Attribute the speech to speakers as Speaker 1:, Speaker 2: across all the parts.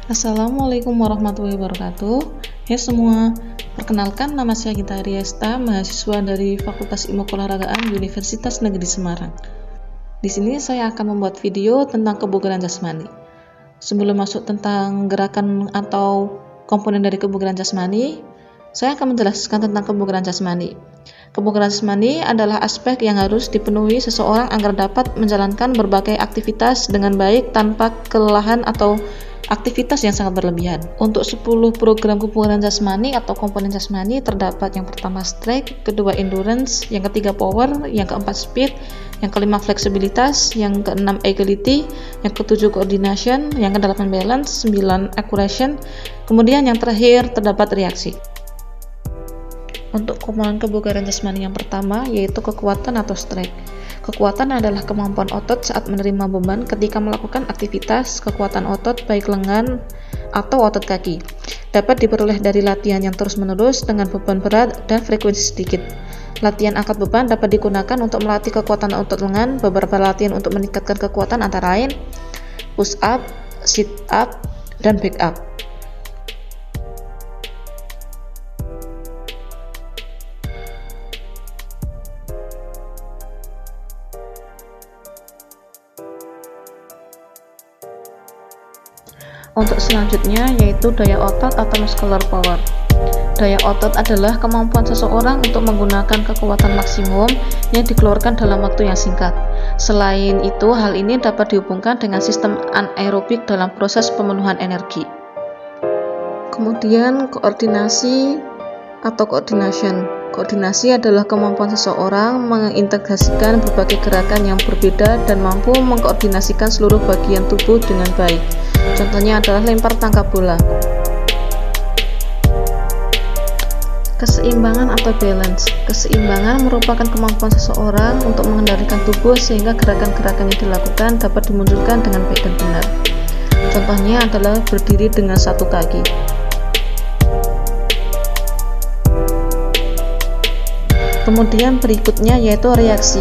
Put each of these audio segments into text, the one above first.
Speaker 1: Assalamualaikum warahmatullahi wabarakatuh. Ya semua, perkenalkan nama saya Gita Riesta, mahasiswa dari Fakultas Ilmu Keolahragaan Universitas Negeri Semarang. Di sini saya akan membuat video tentang kebugaran jasmani. Sebelum masuk tentang gerakan atau komponen dari kebugaran jasmani, saya akan menjelaskan tentang kebugaran jasmani. Kebugaran jasmani adalah aspek yang harus dipenuhi seseorang agar dapat menjalankan berbagai aktivitas dengan baik tanpa kelelahan atau aktivitas yang sangat berlebihan. Untuk 10 program kebugaran jasmani atau komponen jasmani terdapat yang pertama strength, kedua endurance, yang ketiga power, yang keempat speed, yang kelima fleksibilitas, yang keenam agility, yang ketujuh coordination, yang kedelapan balance, 9 accuracy, kemudian yang terakhir terdapat reaksi. Untuk komponen kebugaran jasmani yang pertama yaitu kekuatan atau strength. Kekuatan adalah kemampuan otot saat menerima beban ketika melakukan aktivitas. Kekuatan otot baik lengan atau otot kaki dapat diperoleh dari latihan yang terus-menerus dengan beban berat dan frekuensi sedikit. Latihan angkat beban dapat digunakan untuk melatih kekuatan otot lengan. Beberapa latihan untuk meningkatkan kekuatan antara lain push up, sit up, dan back up. Untuk selanjutnya yaitu daya otot atau muscular power. Daya otot adalah kemampuan seseorang untuk menggunakan kekuatan maksimum yang dikeluarkan dalam waktu yang singkat. Selain itu, hal ini dapat dihubungkan dengan sistem anaerobik dalam proses pemenuhan energi. Kemudian koordinasi atau coordination. Koordinasi adalah kemampuan seseorang mengintegrasikan berbagai gerakan yang berbeda dan mampu mengkoordinasikan seluruh bagian tubuh dengan baik. Contohnya adalah lempar tangkap bola. Keseimbangan atau balance. Keseimbangan merupakan kemampuan seseorang untuk mengendalikan tubuh sehingga gerakan-gerakan yang dilakukan dapat dimunculkan dengan baik dan benar. Contohnya adalah berdiri dengan satu kaki. Kemudian berikutnya yaitu reaksi.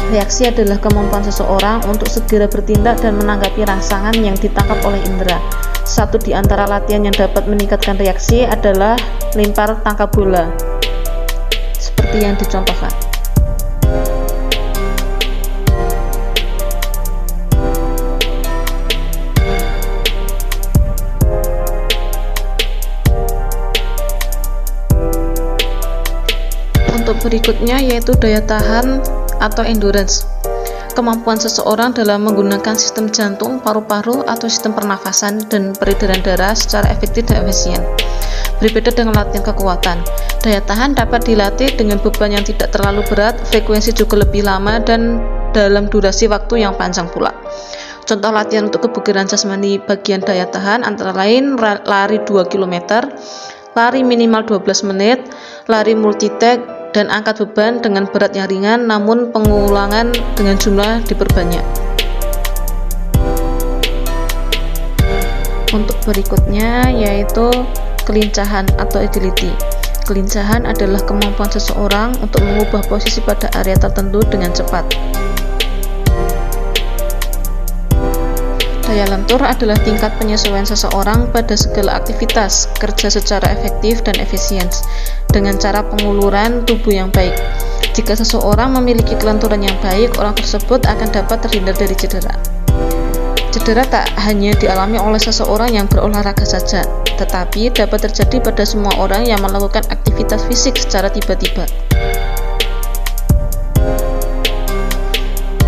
Speaker 1: Reaksi adalah kemampuan seseorang untuk segera bertindak dan menanggapi rangsangan yang ditangkap oleh indera. Satu di antara latihan yang dapat meningkatkan reaksi adalah lempar tangkap bola, seperti yang dicontohkan. Untuk berikutnya yaitu daya tahan atau endurance. Kemampuan seseorang dalam menggunakan sistem jantung, paru-paru, atau sistem pernafasan dan peredaran darah secara efektif dan efisien. Berbeda dengan latihan kekuatan, daya tahan dapat dilatih dengan beban yang tidak terlalu berat, frekuensi juga lebih lama, dan dalam durasi waktu yang panjang pula. Contoh latihan untuk kebugaran jasmani bagian daya tahan antara lain lari 2 km, lari minimal 12 menit, lari multi-tag, dan angkat beban dengan berat yang ringan namun pengulangan dengan jumlah diperbanyak. Untuk berikutnya yaitu kelincahan atau agility. Kelincahan adalah kemampuan seseorang untuk mengubah posisi pada area tertentu dengan cepat. Daya lentur adalah tingkat penyesuaian seseorang pada segala aktivitas, kerja secara efektif dan efisien, dengan cara penguluran tubuh yang baik. Jika seseorang memiliki kelenturan yang baik, orang tersebut akan dapat terhindar dari cedera. Cedera tak hanya dialami oleh seseorang yang berolahraga saja, tetapi dapat terjadi pada semua orang yang melakukan aktivitas fisik secara tiba-tiba.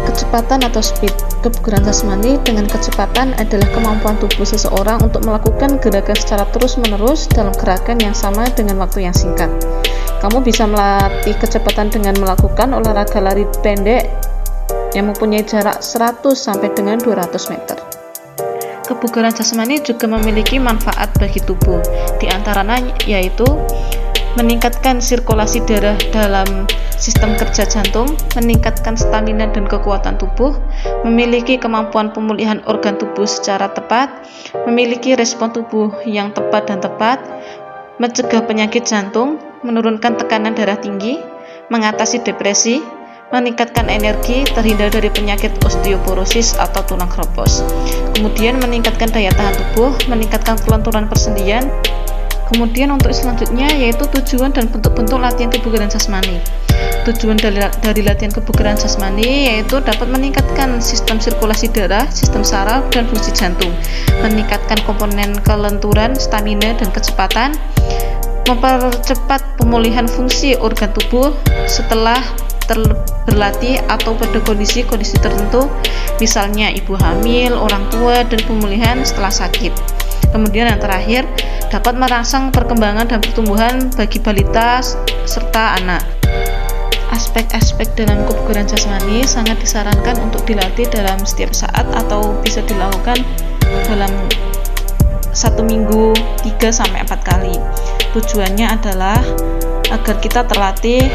Speaker 1: Kecepatan atau speed. Kebugaran jasmani dengan kecepatan adalah kemampuan tubuh seseorang untuk melakukan gerakan secara terus-menerus dalam gerakan yang sama dengan waktu yang singkat. Kamu bisa melatih kecepatan dengan melakukan olahraga lari pendek yang mempunyai jarak 100 sampai dengan 200 meter. Kebugaran jasmani juga memiliki manfaat bagi tubuh, di antaranya yaitu meningkatkan sirkulasi darah dalam sistem kerja jantung, meningkatkan stamina dan kekuatan tubuh, memiliki kemampuan pemulihan organ tubuh secara tepat, memiliki respon tubuh yang tepat dan tepat, mencegah penyakit jantung, menurunkan tekanan darah tinggi, mengatasi depresi, meningkatkan energi, terhindar dari penyakit osteoporosis atau tulang keropos. Kemudian meningkatkan daya tahan tubuh, meningkatkan kelenturan persendian. Kemudian untuk selanjutnya yaitu tujuan dan bentuk-bentuk latihan kebugaran jasmani. Tujuan dari latihan kebugaran jasmani yaitu dapat meningkatkan sistem sirkulasi darah, sistem saraf, dan fungsi jantung, meningkatkan komponen kelenturan, stamina, dan kecepatan, mempercepat pemulihan fungsi organ tubuh setelah berlatih atau pada kondisi-kondisi tertentu, misalnya ibu hamil, orang tua, dan pemulihan setelah sakit. Kemudian yang terakhir, dapat merangsang perkembangan dan pertumbuhan bagi balita serta anak. Aspek-aspek dalam kebugaran jasmani sangat disarankan untuk dilatih dalam setiap saat atau bisa dilakukan dalam 1 minggu 3-4 kali. Tujuannya adalah agar kita terlatih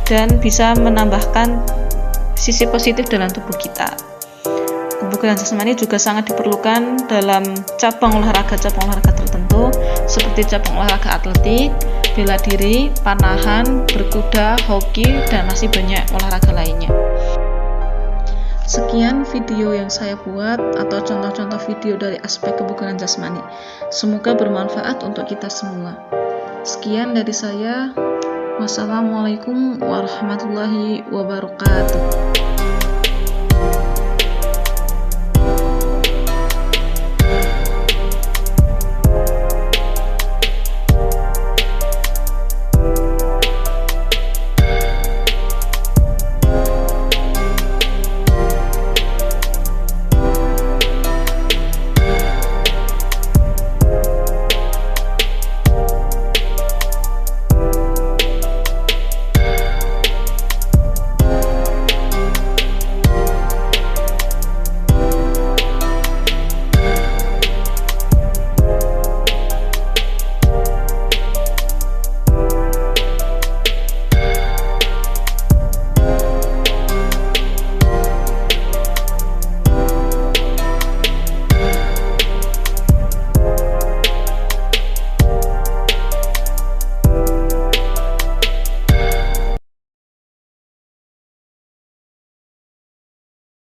Speaker 1: dan bisa menambahkan sisi positif dalam tubuh kita. Kebugaran jasmani juga sangat diperlukan dalam cabang olahraga tertentu seperti cabang olahraga atletik, bela diri, panahan, berkuda, hoki, dan masih banyak olahraga lainnya. Sekian video yang saya buat atau contoh-contoh video dari aspek kebugaran jasmani. Semoga bermanfaat untuk kita semua. Sekian dari saya. Wassalamualaikum warahmatullahi wabarakatuh.